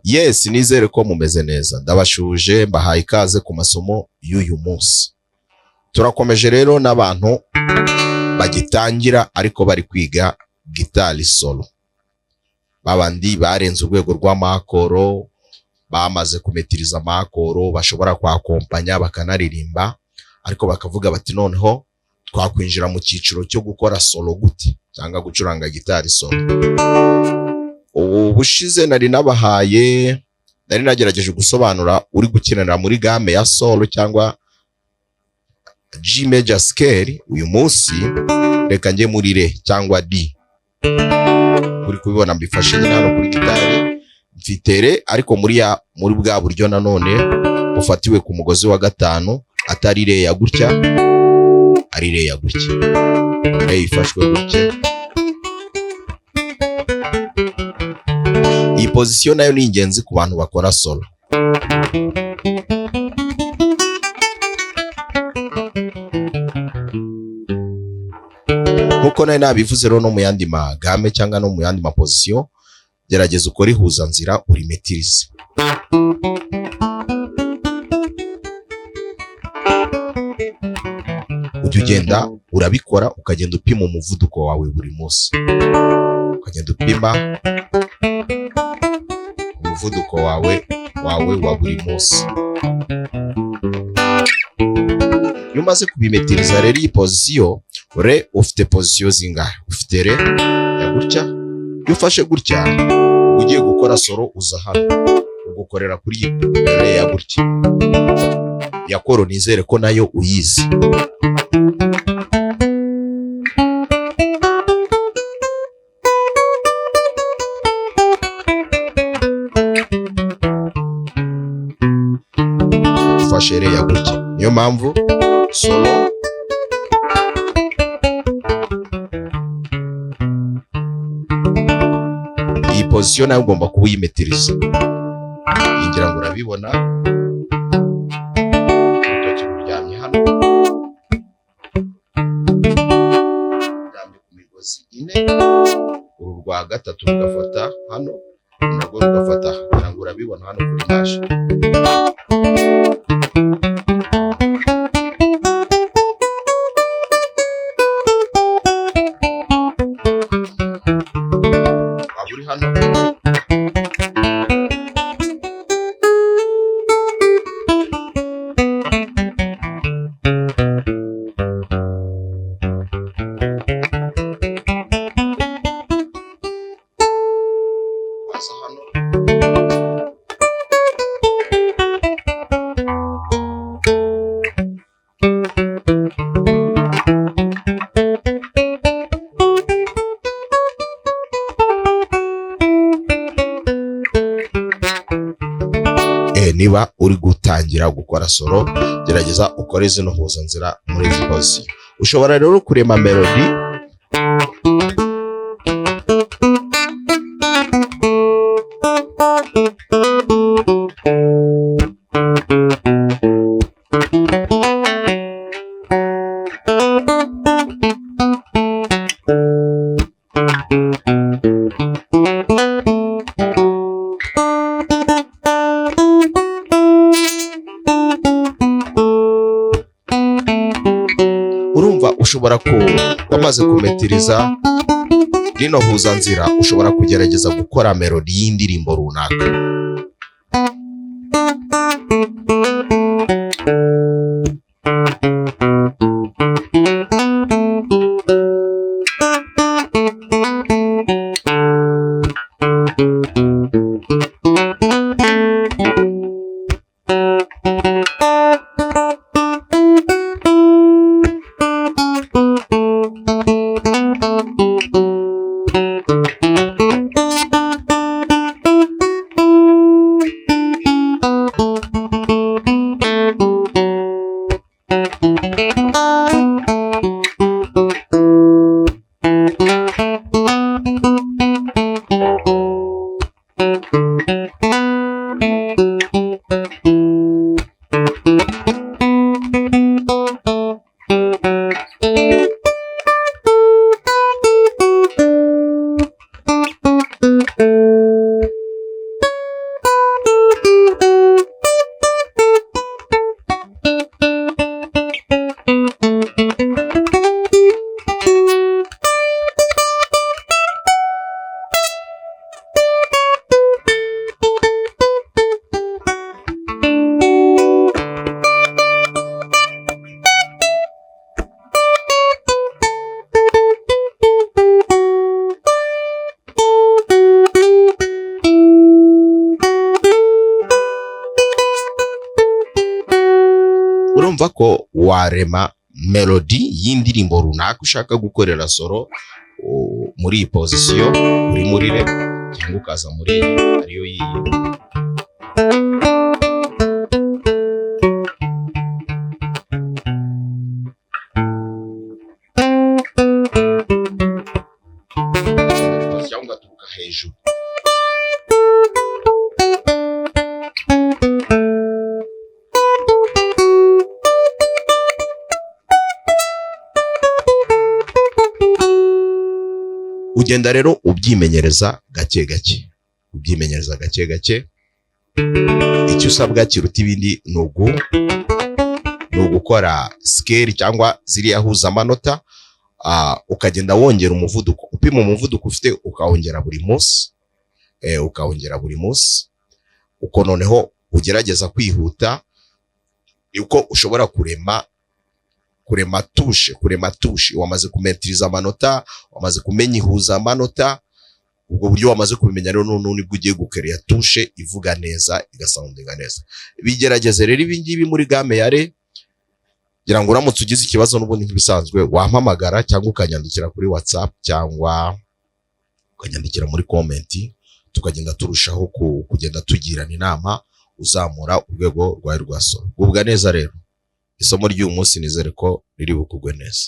Yes, nizere ko mumeze neza. Ndabashuje mbahaye ikaze ku masomo y'uyu munsi. Turakomeje rero n'abantu bagitangira ariko bari kwiga gitari solo. Babandi barenze urwego rw'amakoro, bamaze kumetiriza amakoro, bashobora kwakompanya bakanaririmba, ariko bakavuga bati noneho twakwinjira mu cyiciro cyo gukora solo gute cyangwa gucuranga gitari solo. Ubushize nari nagerageje gusobanura uri gukinira muri game ya solo cyangwa G major scale. Uyu munsi reka njye muri re cyangwa D. Uri kubibona mbifashe nyine hano kuri gitari mfite re, ariko muri bwa buryo nanone ufatiwe ku mugozi wa gatanu, atari re ya gutya, ari re ya gutya. Re ifashwe gutya. Iyi position nayo ni ingenzi ku bantu bakora solo. Nkuko nayo nabivuze rero no mu yandi magame cyangwa no mu yandi position, gerageza ukora ihuza nzira urimetirize. Ujya ugenda urabikora, ukagenda upima umuvuduko wawe buri munsi, ukagenda upima umuvuduko wawe wa buri munsi. Iyo umaze kubimetiriza rero iyi position, re ufite position zingahe? Ufite re ya gutya. Iyo ufashe gutya ugiye gukora solo, uza hano ugukorera kuri re ya gutya. Ya koro nizere ko nayo uyizi. Ufashe re ya gutya. Niyo mpamvu solo iyi position nayo ugomba kuba uyimetiriza. Ngira ngo urabibona, urutoki ruryamye hano, ruryamye ku migozi ine, uru rwa gatatu rugafata hano, narwo rugafata hano. Ngira ngo urabibona hano kuri mashe. Niba uri gutangira gukora solo, gerageza ukore zino huza nzira muri izi position. Ushobora rero kurema melody ushobora wamaze kumetiriza rino huza nzira, ushobora kugerageza gukora melody y'indirimbo runaka. urumva ko warema melody y'indirimbo runaka ushaka gukorera solo muri iyi position uri muri re cyangwa ukaza muri ariyo yiyi. Cyangwa turuka hejuru. Ugenda rero ubyimenyereza gake gake, ubyimenyereza gake gake. Icyo usabwa kiruta ibindi ni ugukora scale cyangwa ziriya huza amanota, ukagenda wongera umuvuduko, upima umuvuduko ufite ukawongera buri munsi, ukawongera buri munsi, uko noneho ugerageza kwihuta, uko ushobora kurema tushe, wamaze kumetiriza amanota, wamaze kumenya ihuza amanota, ubwo buryo wamaze kubimenya rero none ugiye gukereya tushe ivuga neza, igasoundinga neza. Bigerageze rero ibi ngibi muri game ya re, gira ngo uramutse ugize ikibazo n'ubundi nk'ibisanzwe wampamagara cyangwa ukanyandikira kuri WhatsApp cyangwa ukanyandikira muri comment, tukagenda turushaho kugenda tugirana inama uzamura urwego rwawe rwa solo. Gubwa neza rero. Isomo ry'uyu munsi nizere ko riri bukugwe neza.